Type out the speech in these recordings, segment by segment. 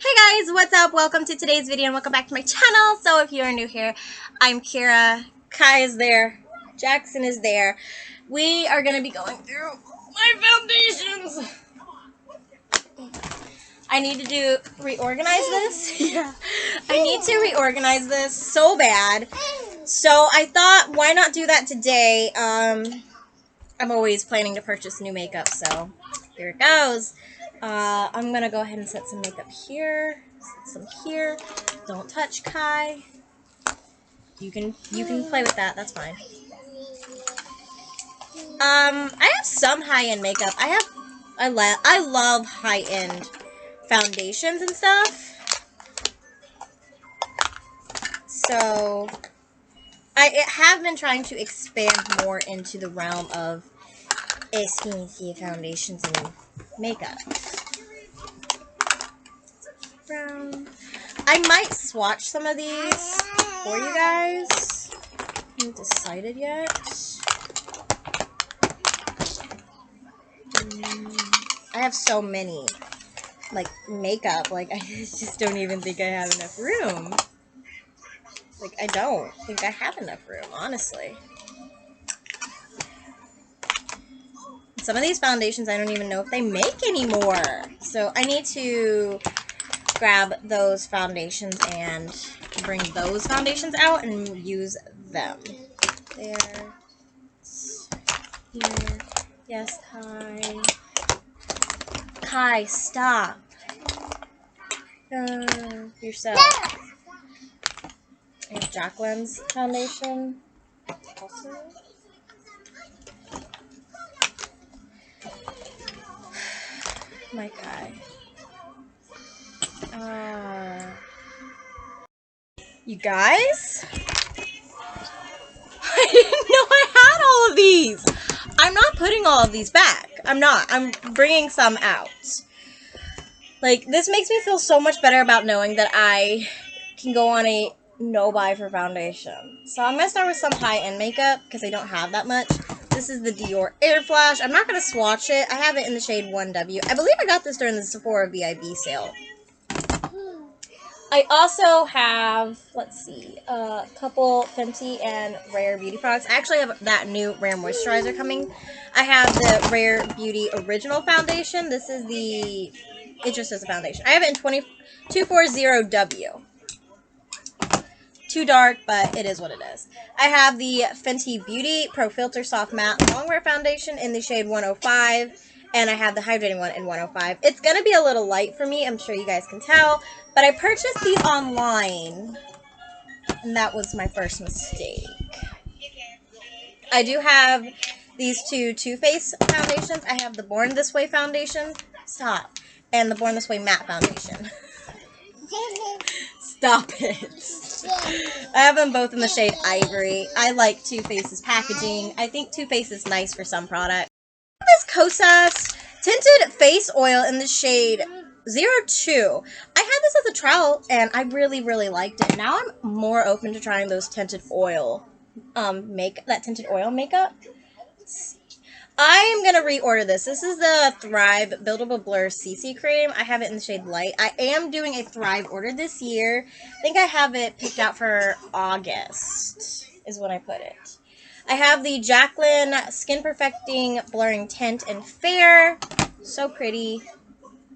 Hey guys, what's up? Welcome to today's video and welcome back to my channel. So if you're new here, I'm Kira, Kai is there, Jackson is there. We are going to be going through my foundations. I need to reorganize this. Yeah. I need to reorganize this so bad. So I thought, why not do that today? I'm always planning to purchase new makeup, so here it goes. I'm gonna go ahead and set some makeup here, set some here. Don't touch, Kai. You can play with that. That's fine. I have some high-end makeup. I love high-end foundations and stuff. So I have been trying to expand more into the realm of skincare foundations and makeup. Brown. I might swatch some of these for you guys. I haven't decided yet. I have so many, like, makeup. Like, I just don't even think I have enough room. Like, I don't think I have enough room, honestly. Some of these foundations I don't even know if they make anymore. So I need to grab those foundations and bring those foundations out and use them. There. Here. Yes, Kai. Kai, stop. Yourself. I have Jacqueline's foundation. Also. My Kai. You guys? I didn't know I had all of these. I'm not putting all of these back. I'm not. I'm bringing some out. Like, this makes me feel so much better about knowing that I can go on a no-buy for foundation. So I'm going to start with some high-end makeup because I don't have that much. This is the Dior Air Flash. I'm not going to swatch it. I have it in the shade 1W. I believe I got this during the Sephora VIB sale. I also have, let's see, a couple Fenty and Rare Beauty products. I actually have that new Rare Moisturizer coming. I have the Rare Beauty Original Foundation. This is the, it just says a foundation. I have it in 240W. Too dark, but it is what it is. I have the Fenty Beauty Pro Filter Soft Matte Longwear Foundation in the shade 105. And I have the hydrating one in 105. It's going to be a little light for me. I'm sure you guys can tell. But I purchased these online. And that was my first mistake. I do have these two Too Faced foundations. I have the Born This Way foundation. Stop. And the Born This Way matte foundation. Stop it. I have them both in the shade Ivory. I like Too Faced's packaging. I think Too Faced is nice for some products. This Kosas Tinted Face Oil in the shade 02. I had this as a trial and I really, really liked it. Now I'm more open to trying those tinted oil tinted oil makeup. I am going to reorder this. This is the Thrive Buildable Blur CC Cream. I have it in the shade Light. I am doing a Thrive order this year. I think I have it picked out for August is when I put it. I have the Jacqueline Skin Perfecting Blurring Tint in Fair. So pretty.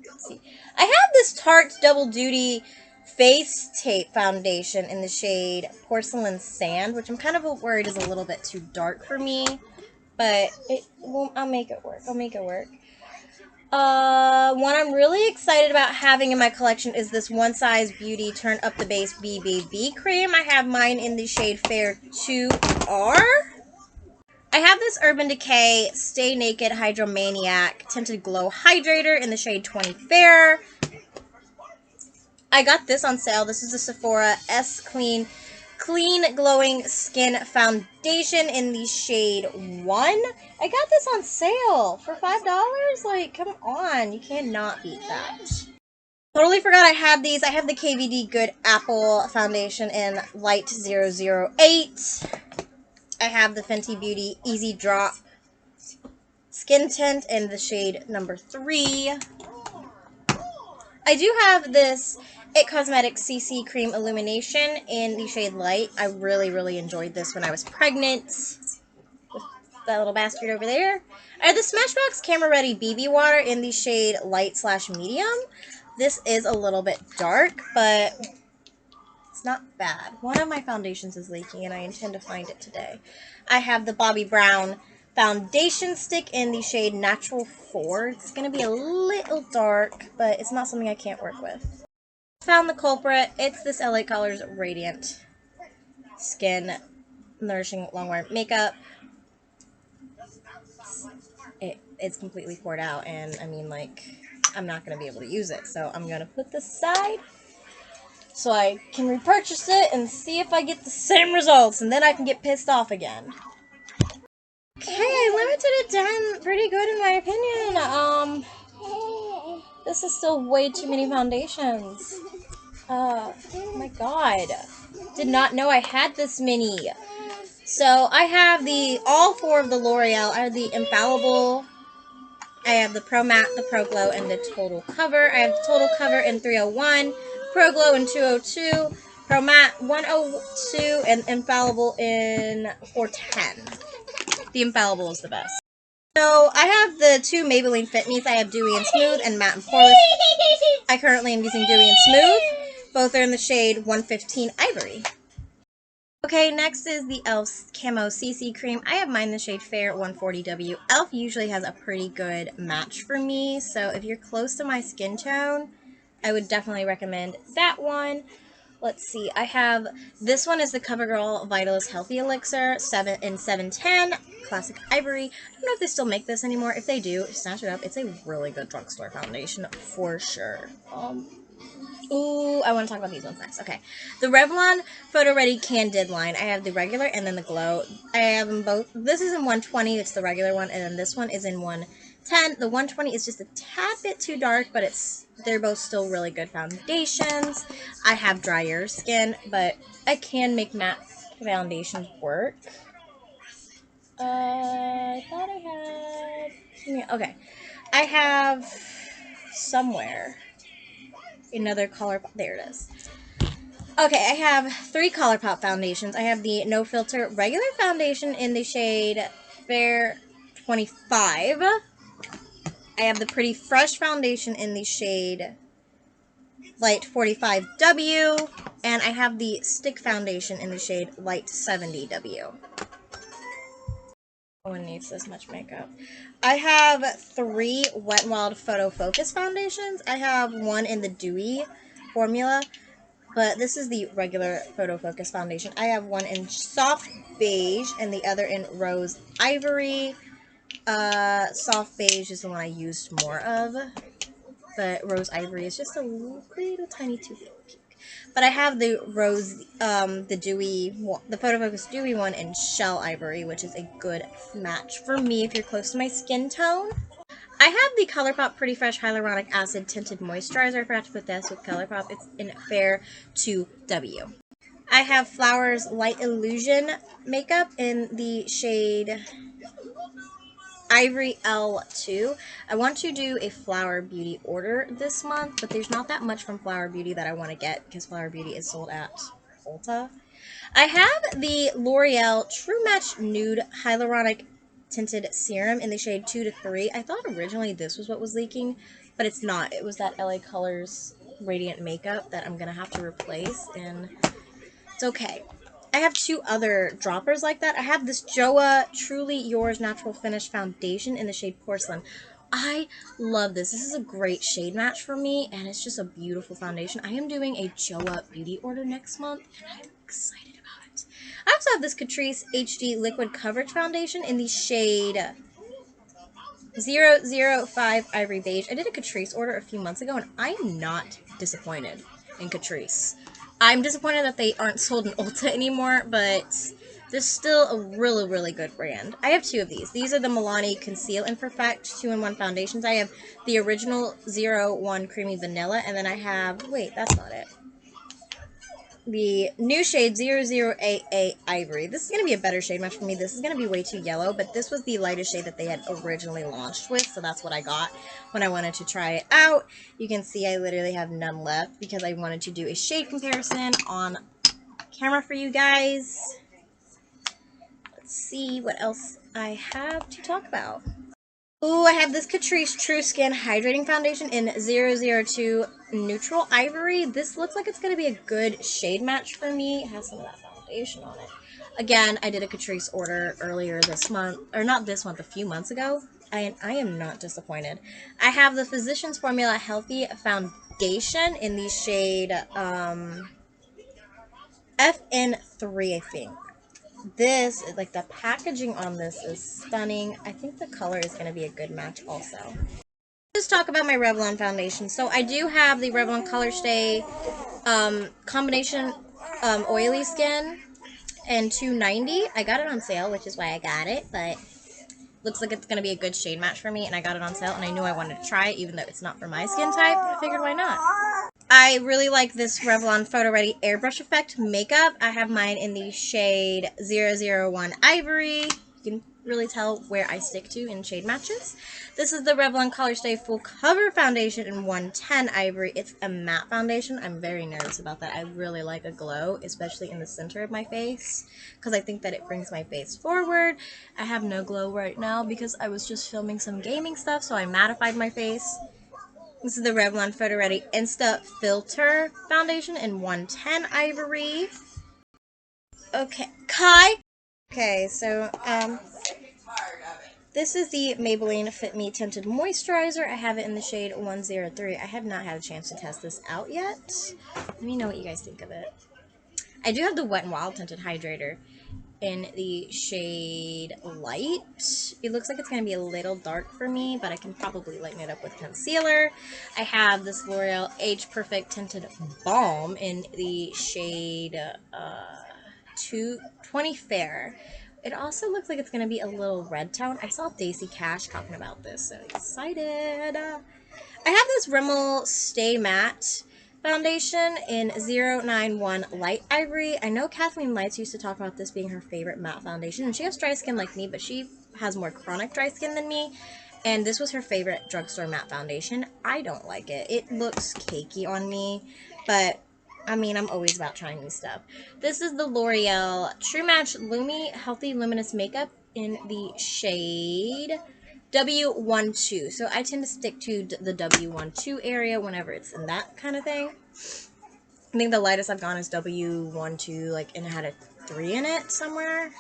Let's see. I have this Tarte Double Duty Face Tape Foundation in the shade Porcelain Sand, which I'm kind of worried is a little bit too dark for me. But I'll make it work. I'll make it work. One I'm really excited about having in my collection is this One Size Beauty Turn Up the Base BBB Cream. I have mine in the shade Fair 2R. I have this Urban Decay Stay Naked Hydromaniac Tinted Glow Hydrator in the shade 20 Fair. I got this on sale. This is the Sephora S Clean Glowing Skin Foundation in the shade 1. I got this on sale for $5. Like, come on. You cannot beat that. Totally forgot I had these. I have the KVD Good Apple Foundation in Light 008. I have the Fenty Beauty Easy Drop Skin Tint in the shade number 3. I do have this It Cosmetics CC Cream Illumination in the shade Light. I really, really enjoyed this when I was pregnant. With that little bastard over there. I have the Smashbox Camera Ready BB Water in the shade Light/Medium. This is a little bit dark, but it's not bad. One of my foundations is leaking, and I intend to find it today. I have the Bobbi Brown foundation stick in the shade Natural 4. It's going to be a little dark, but it's not something I can't work with. Found the culprit. It's this LA Colors Radiant Skin Nourishing Longwear Makeup. It's completely poured out, and I mean, like, I'm not going to be able to use it, so I'm going to put this aside so I can repurchase it and see if I get the same results, and then I can get pissed off again. Okay, I limited it down pretty good in my opinion. This is still way too many foundations. Oh my god. Did not know I had this many. So, I have all four of the L'Oreal. I have the Infallible, I have the Pro Matte, the Pro Glow, and the Total Cover. I have the Total Cover in 301, Pro Glow in 202, Pro Matte 102, and Infallible in 410. The Infallible is the best. So, I have the two Maybelline Fit Me's. I have Dewy and Smooth and Matte and Poreless. I currently am using Dewy and Smooth. Both are in the shade 115 Ivory. Okay, next is the e.l.f. Camo CC Cream. I have mine in the shade Fair 140W. e.l.f. usually has a pretty good match for me, so if you're close to my skin tone, I would definitely recommend that one. Let's see, I have, this one is the CoverGirl Vitalist Healthy Elixir in 710, Classic Ivory. I don't know if they still make this anymore. If they do, snatch it up. It's a really good drugstore foundation for sure. Ooh, I want to talk about these ones next. Okay. The Revlon Photo Ready Candid line. I have the regular and then the glow. I have them both. This is in 120. It's the regular one. And then this one is in 110. The 120 is just a tad bit too dark, but they're both still really good foundations. I have drier skin, but I can make matte foundations work. I thought I had... Okay. I have somewhere... another ColourPop. There it is. Okay, I have 3 ColourPop foundations. I have the No Filter regular foundation in the shade Fair 25. I have the Pretty Fresh foundation in the shade Light 45W. And I have the Stick foundation in the shade Light 70W. No one needs this much makeup. I have 3 Wet n Wild Photo Focus foundations. I have one in the Dewy formula, but this is the regular Photo Focus foundation. I have one in Soft Beige and the other in Rose Ivory. Soft Beige is the one I used more of, but Rose Ivory is just a little tiny too big. But I have the the Photo Focus Dewy one in Shell Ivory, which is a good match for me if you're close to my skin tone. I have the ColourPop Pretty Fresh Hyaluronic Acid Tinted Moisturizer. I forgot to put this with ColourPop. It's in Fair 2W. I have Flowers Light Illusion makeup in the shade Ivory L2. I want to do a Flower Beauty order this month, but there's not that much from Flower Beauty that I want to get because Flower Beauty is sold at Ulta. I have the L'Oreal True Match Nude Hyaluronic Tinted Serum in the shade 2 to 3. I thought originally this was what was leaking, but it's not. It was that LA Colors Radiant Makeup that I'm going to have to replace, and it's okay. I have 2 other droppers like that. I have this Joa Truly Yours Natural Finish Foundation in the shade Porcelain. I love this. This is a great shade match for me, and it's just a beautiful foundation. I am doing a Joa beauty order next month, and I'm excited about it. I also have this Catrice HD Liquid Coverage Foundation in the shade 005 Ivory Beige. I did a Catrice order a few months ago, and I am not disappointed in Catrice. I'm disappointed that they aren't sold in Ulta anymore, but they're still a really, really good brand. I have 2 of these. These are the Milani Conceal and Perfect 2-in-1 foundations. I have the original 01 Creamy Vanilla, and then I have... Wait, that's not it. the new shade 0088 Ivory. This is going to be a better shade match for me. This is going to be way too yellow, but this was the lightest shade that they had originally launched with, so that's what I got when I wanted to try it out. You can see I literally have none left because I wanted to do a shade comparison on camera for you guys. Let's see what else I have to talk about. Ooh, I have this Catrice True Skin Hydrating Foundation in 002 Neutral Ivory. This looks like it's going to be a good shade match for me. It has some of that foundation on it. Again, I did a Catrice order earlier this month, or not this month, a few months ago. I am not disappointed. I have the Physicians Formula Healthy Foundation in the shade FN3, I think. This, like the packaging on this is stunning. I think the color is going to be a good match also. Let's talk about my Revlon foundation. So I do have the Revlon Color Stay combination oily skin and $2.90. I got it on sale, which is why I got it, but looks like it's going to be a good shade match for me, and I got it on sale, and I knew I wanted to try it, even though it's not for my skin type. I figured, why not? I really like this Revlon Photo Ready Airbrush Effect makeup. I have mine in the shade 001 Ivory. You can really tell where I stick to in shade matches. This is the Revlon Color Stay Full Cover Foundation in 110 Ivory. It's a matte foundation. I'm very nervous about that. I really like a glow, especially in the center of my face, because I think that it brings my face forward. I have no glow right now because I was just filming some gaming stuff, so I mattified my face. This is the Revlon Photo Ready Insta Filter Foundation in 110 Ivory. Okay, Kai. Okay, so this is the Maybelline Fit Me Tinted Moisturizer. I have it in the shade 103. I have not had a chance to test this out yet. Let me know what you guys think of it. I do have the Wet n Wild Tinted Hydrator in the shade Light. It looks like it's going to be a little dark for me, but I can probably lighten it up with concealer. I have this L'Oreal Age Perfect Tinted Balm in the shade 220 Fair. It also looks like it's going to be a little red tone. I saw Daisy Cash talking about this, so excited. I have this Rimmel Stay Matte foundation in 091 Light Ivory. I know Kathleen Lights used to talk about this being her favorite matte foundation, and she has dry skin like me, but she has more chronic dry skin than me, and this was her favorite drugstore matte foundation. I don't like it. It looks cakey on me, but I mean, I'm always about trying new stuff. This is the L'Oreal True Match Lumi Healthy Luminous Makeup in the shade W12. So I tend to stick to the W12 area whenever it's in that kind of thing. I think the lightest I've gone is W12, like, and it had a 3 in it somewhere.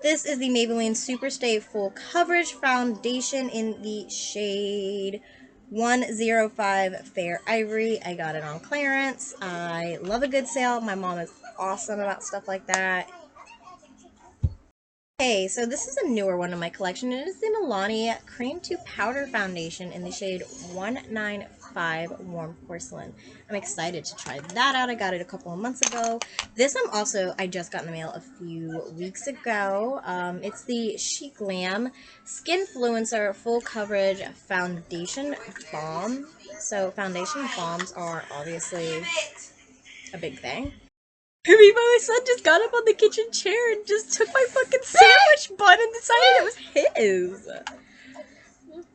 This is the Maybelline Super Stay Full Coverage Foundation in the shade 105 Fair Ivory. I got it on clearance. I love a good sale. My mom is awesome about stuff like that. Okay, so this is a newer one in my collection. It is the Milani Cream to Powder Foundation in the shade 195 Warm Porcelain. I'm excited to try that out. I got it a couple of months ago. This I just got in the mail a few weeks ago. It's the Chic Glam Skinfluencer Full Coverage Foundation Balm. So foundation balms are obviously a big thing. My son just got up on the kitchen chair and just took my fucking sandwich bun and decided it was his.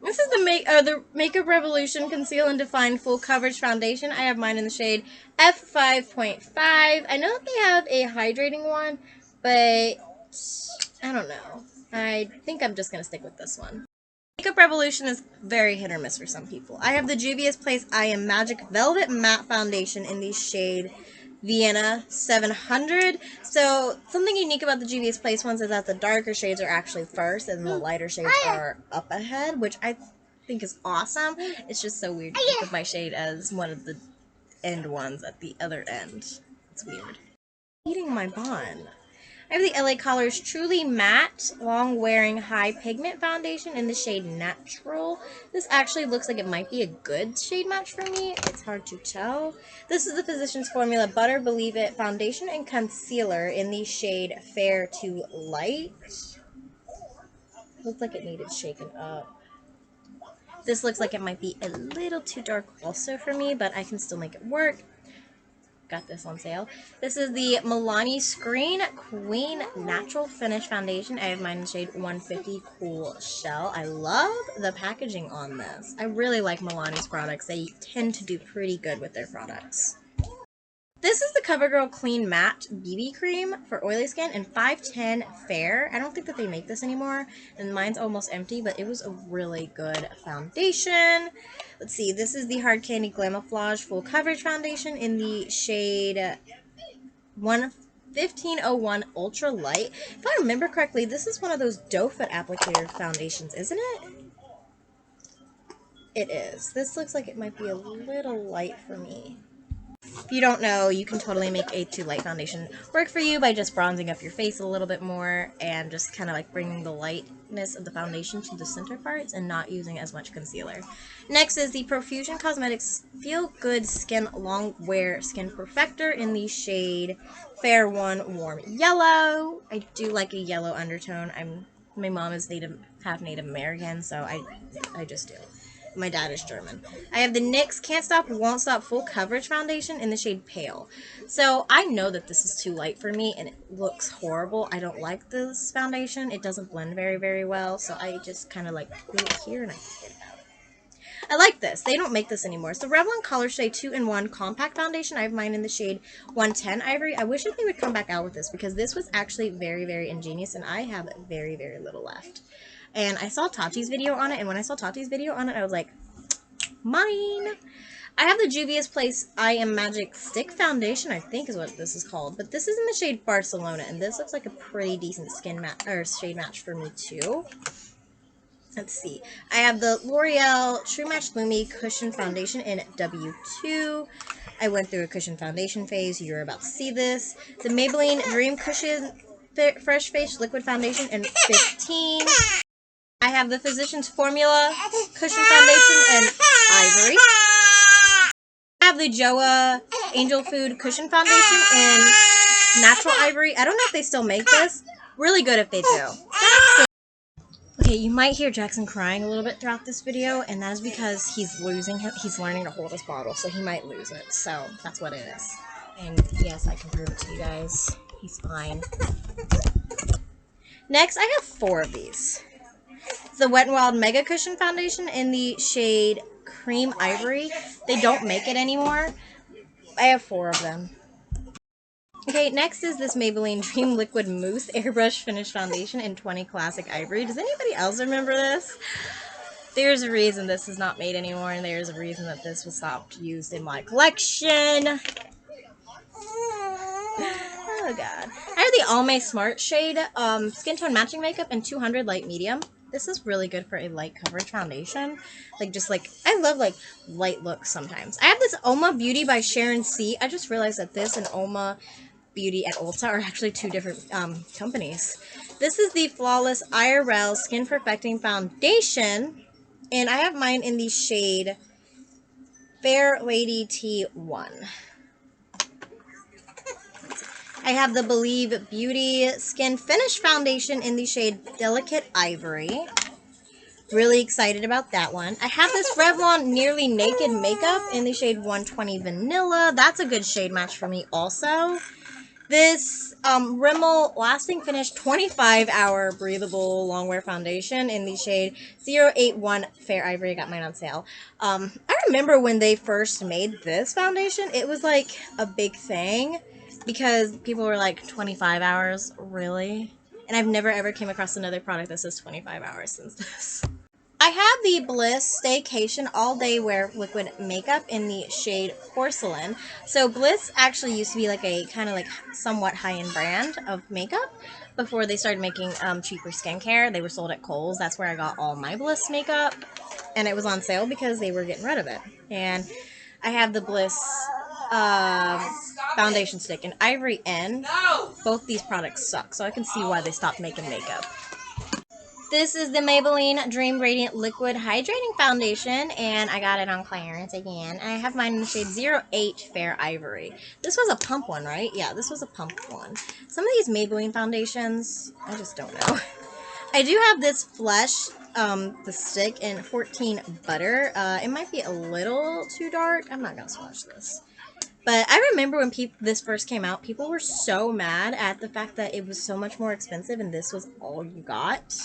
This is the Makeup Revolution Conceal and Define Full Coverage Foundation. I have mine in the shade F5.5. I know that they have a hydrating one, but I don't know. I think I'm just going to stick with this one. Makeup Revolution is very hit or miss for some people. I have the Juvia's Place I Am Magic Velvet Matte Foundation in the shade Vienna 700. So something unique about the Juvia's Place ones is that the darker shades are actually first and the lighter shades are up ahead, which I think is awesome. It's just so weird to think of my shade as one of the end ones at the other end. It's weird. Eating my bun. I have the LA Colors Truly Matte Long Wearing High Pigment Foundation in the shade Natural. This actually looks like it might be a good shade match for me. It's hard to tell. This is the Physicians Formula Butter Believe It Foundation and Concealer in the shade Fair to Light. Looks like it needed shaken up. This looks like it might be a little too dark also for me, but I can still make it work. got this on sale. This is the Milani Screen Queen Natural Finish Foundation. I have mine in the shade 150 Cool Shell. I love the packaging on this. I really like Milani's products. They tend to do pretty good with their products. This is the CoverGirl Clean Matte BB Cream for oily skin in 510 Fair. I don't think that they make this anymore, and mine's almost empty, but it was a really good foundation. Let's see, this is the Hard Candy Glamouflage Full Coverage Foundation in the shade 1501 Ultra Light. If I remember correctly, this is one of those doe foot applicator foundations, isn't it? It is. This looks like it might be a little light for me. If you don't know, you can totally make a too light foundation work for you by just bronzing up your face a little bit more and just kind of like bringing the lightness of the foundation to the center parts and not using as much concealer. Next is the Profusion Cosmetics Feel Good Skin Long Wear Skin Perfector in the shade Fair One Warm Yellow. I do like a yellow undertone. My mom is half Native American, so I just do. My dad is German. I have the NYX Can't Stop, Won't Stop Full Coverage Foundation in the shade Pale. So I know that this is too light for me and it looks horrible. I don't like this foundation. It doesn't blend very, very well. So I just kind of like put it here and I get it out. I like this. They don't make this anymore. It's the Revlon Color Stay 2-in-1 Compact Foundation. I have mine in the shade 110 Ivory. I wish that they would come back out with this because this was actually very, very ingenious and I have very, very little left. And I saw Tati's video on it, and when I saw Tati's video on it, I was like, mine! I have the Juvia's Place I Am Magic Stick Foundation, I think is what this is called. But this is in the shade Barcelona, and this looks like a pretty decent shade match for me, too. Let's see. I have the L'Oreal True Match Lumi Cushion Foundation in W2. I went through a cushion foundation phase. You're about to see this. The Maybelline Dream Cushion Fresh Face Liquid Foundation in 15. I have the Physicians Formula Cushion Foundation in Ivory. I have the Joa Angel Food Cushion Foundation in Natural Ivory. I don't know if they still make this. Really good if they do. Okay, you might hear Jackson crying a little bit throughout this video, and that is because he's learning to hold his bottle, so he might lose it. So that's what it is. And yes, I can prove it to you guys. He's fine. Next, I have 4 of these. The Wet n Wild Mega Cushion Foundation in the shade Cream Ivory. They don't make it anymore. I have 4 of them. Okay, next is this Maybelline Dream Liquid Mousse Airbrush Finish Foundation in 20 Classic Ivory. Does anybody else remember this? There's a reason this is not made anymore, and there's a reason that this was stopped used in my collection. Oh god. I have the Almay Smart shade Skin Tone Matching Makeup in 200 Light Medium. This is really good for a light coverage foundation. I love light looks sometimes. I have this Oma Beauty by Sharon C. I just realized that this and Oma Beauty at Ulta are actually 2 different companies. This is the Flawless IRL Skin Perfecting Foundation. And I have mine in the shade Fair Lady T1. I have the Believe Beauty Skin Finish Foundation in the shade Delicate Ivory. Really excited about that one. I have this Revlon Nearly Naked Makeup in the shade 120 Vanilla. That's a good shade match for me also. This Rimmel Lasting Finish 25-Hour Breathable Longwear Foundation in the shade 081 Fair Ivory. I got mine on sale. I remember when they first made this foundation, it was like a big thing. Because people were like, 25 hours? Really? And I've never ever came across another product that says 25 hours since this. I have the Bliss Staycation All Day Wear Liquid Makeup in the shade Porcelain. So Bliss actually used to be like a kind of like somewhat high-end brand of makeup before they started making cheaper skincare. They were sold at Kohl's. That's where I got all my Bliss makeup. And it was on sale because they were getting rid of it. And I have the Bliss foundation stick in Ivory N. Both these products suck, so I can see why they stopped making makeup. This is the Maybelline Dream Radiant Liquid Hydrating Foundation, and I got it on clearance again. I have mine in the shade 08 Fair Ivory. This was a pump one, right? Yeah, this was a pump one. Some of these Maybelline foundations, I just don't know. I do have this Flesh, the stick in 14 Butter. It might be a little too dark. I'm not going to swatch this. But I remember when this first came out, people were so mad at the fact that it was so much more expensive and this was all you got.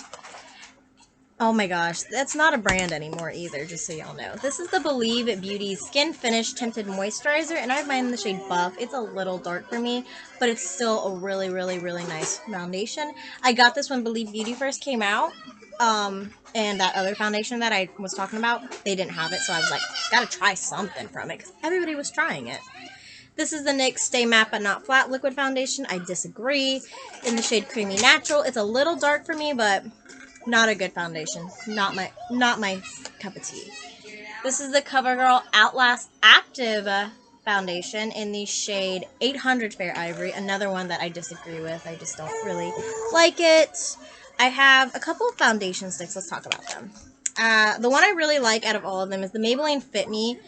Oh my gosh, that's not a brand anymore either, just so y'all know. This is the Believe Beauty Skin Finish Tinted Moisturizer, and I have mine in the shade Buff. It's a little dark for me, but it's still a really, really, really nice foundation. I got this when Believe Beauty first came out, and that other foundation that I was talking about, they didn't have it, so I was like, gotta try something from it, because everybody was trying it. This is the NYX Stay Matte But Not Flat Liquid Foundation. I disagree. In the shade Creamy Natural. It's a little dark for me, but not a good foundation. Not my cup of tea. This is the CoverGirl Outlast Active foundation in the shade 800 Fair Ivory. Another one that I disagree with. I just don't really like it. I have a couple of foundation sticks. Let's talk about them. The one I really like out of all of them is the Maybelline Fit Me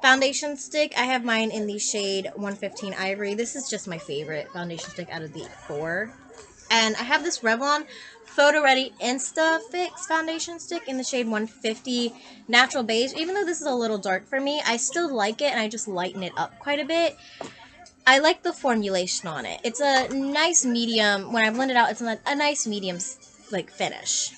foundation stick. I have mine in the shade 115 Ivory. This is just my favorite foundation stick out of the 4. And I have this Revlon Photo Ready Insta Fix foundation stick in the shade 150 Natural Beige. Even though this is a little dark for me, I still like it and I just lighten it up quite a bit. I like the formulation on it. It's a nice medium. When I blend it out, it's a nice medium like finish.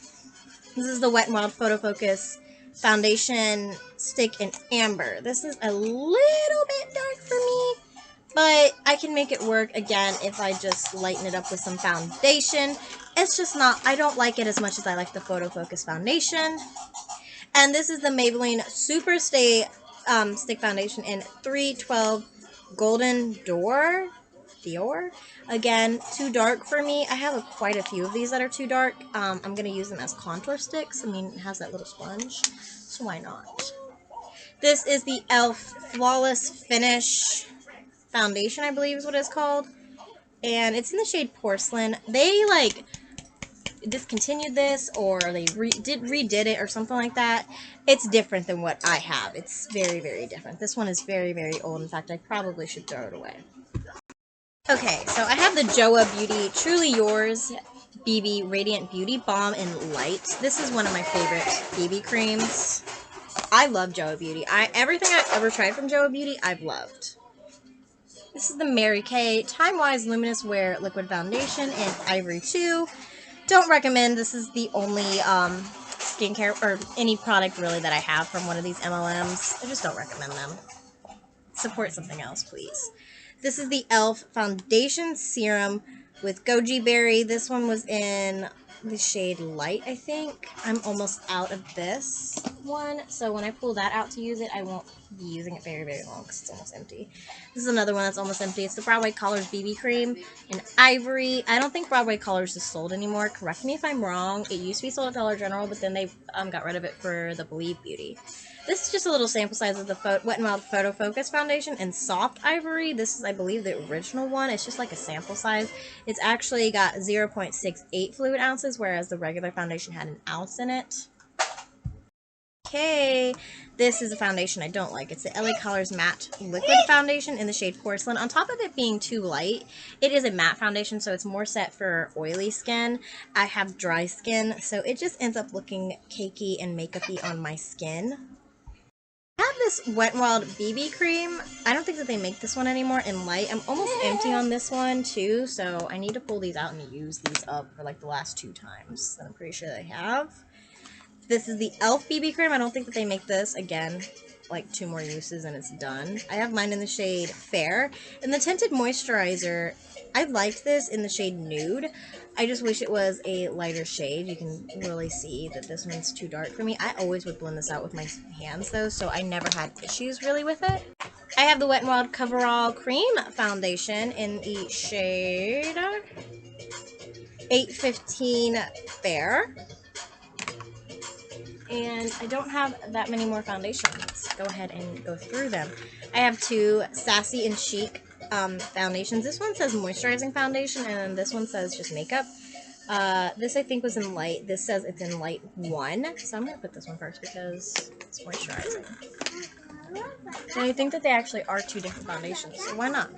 This is the Wet n Wild Photo Focus foundation stick in Amber. This is a little bit dark for me, but I can make it work again if I just lighten it up with some foundation. It's just not, I don't like it as much as I like the Photo Focus foundation. And this is the Maybelline Super Stay Stick Foundation in 312 Golden Dior. Again, too dark for me. I have quite a few of these that are too dark. I'm going to use them as contour sticks. I mean, it has that little sponge, so why not? This is the e.l.f. Flawless Finish foundation, I believe is what it's called. And it's in the shade Porcelain. They, like, discontinued this, or they redid it or something like that. It's different than what I have. It's very, very different. This one is very, very old. In fact, I probably should throw it away. Okay, so I have the Joa Beauty Truly Yours BB Radiant Beauty Balm in Light. This is one of my favorite BB creams. I love Joa Beauty. Everything I've ever tried from Joa Beauty, I've loved. This is the Mary Kay Time Wise Luminous Wear Liquid Foundation in Ivory 2. Don't recommend. This is the only skincare or any product really that I have from one of these MLMs. I just don't recommend them. Support something else, please. This is the e.l.f. Foundation Serum with Goji Berry. This one was in the shade Light, I think. I'm almost out of this one, so when I pull that out to use it, I won't be using it very, very long because it's almost empty. This is another one that's almost empty. It's the Broadway Colors BB Cream in Ivory. I don't think Broadway Colors is sold anymore. Correct me if I'm wrong. It used to be sold at Dollar General, but then they got rid of it for the Believe Beauty. This is just a little sample size of the Wet n Wild Photo Focus Foundation in Soft Ivory. This is, I believe, the original one. It's just like a sample size. It's actually got 0.68 fluid ounces, whereas the regular foundation had an ounce in it. Okay, this is a foundation I don't like. It's the LA Colors Matte Liquid Foundation in the shade Porcelain. On top of it being too light, it is a matte foundation, so it's more set for oily skin. I have dry skin, so it just ends up looking cakey and makeup-y on my skin. I have this Wet n Wild BB cream. I don't think that they make this one anymore in Light. I'm almost empty on this one too, so I need to pull these out and use these up for like the last 2 times that I'm pretty sure they have. This is the e.l.f. BB cream. I don't think that they make this. Again, like 2 more uses and it's done. I have mine in the shade Fair. And the tinted moisturizer, I liked this in the shade Nude. I just wish it was a lighter shade. You can really see that this one's too dark for me. I always would blend this out with my hands though, so I never had issues really with it. I have the Wet n Wild Coverall Cream Foundation in the shade 815 Fair. And I don't have that many more foundations. Let's go ahead and go through them. I have 2 Sassy and Chic foundations. This one says moisturizing foundation, and this one says just makeup. This I think was in Light. This says it's in Light 1. So I'm going to put this one first because it's moisturizing. And I think that they actually are 2 different foundations, so why not?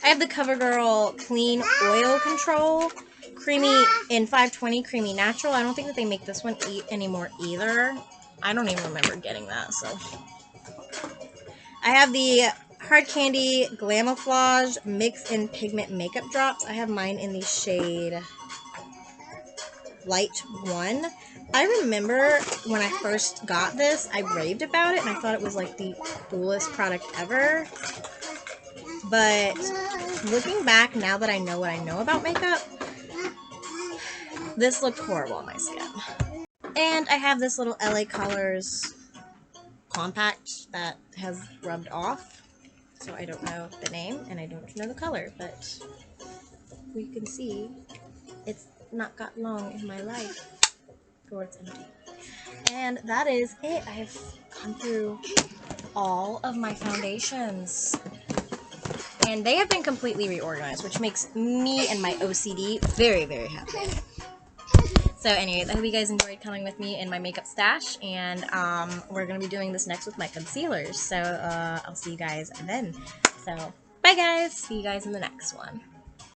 I have the CoverGirl Clean Oil Control Creamy in 520 Creamy Natural. I don't think that they make this one anymore either. I don't even remember getting that, so. I have the Hard Candy Glamouflage Mix and Pigment Makeup Drops. I have mine in the shade Light 1. I remember when I first got this, I raved about it and I thought it was like the coolest product ever. But looking back, now that I know what I know about makeup, this looked horrible on my skin. And I have this little LA Colors compact that has rubbed off. So I don't know the name and I don't know the color, but we can see it's not got long in my life before it's empty. And that is it. I've gone through all of my foundations. And they have been completely reorganized, which makes me and my OCD very, very happy. So anyways, I hope you guys enjoyed coming with me in my makeup stash, and we're going to be doing this next with my concealers. So I'll see you guys then. So bye guys, see you guys in the next one.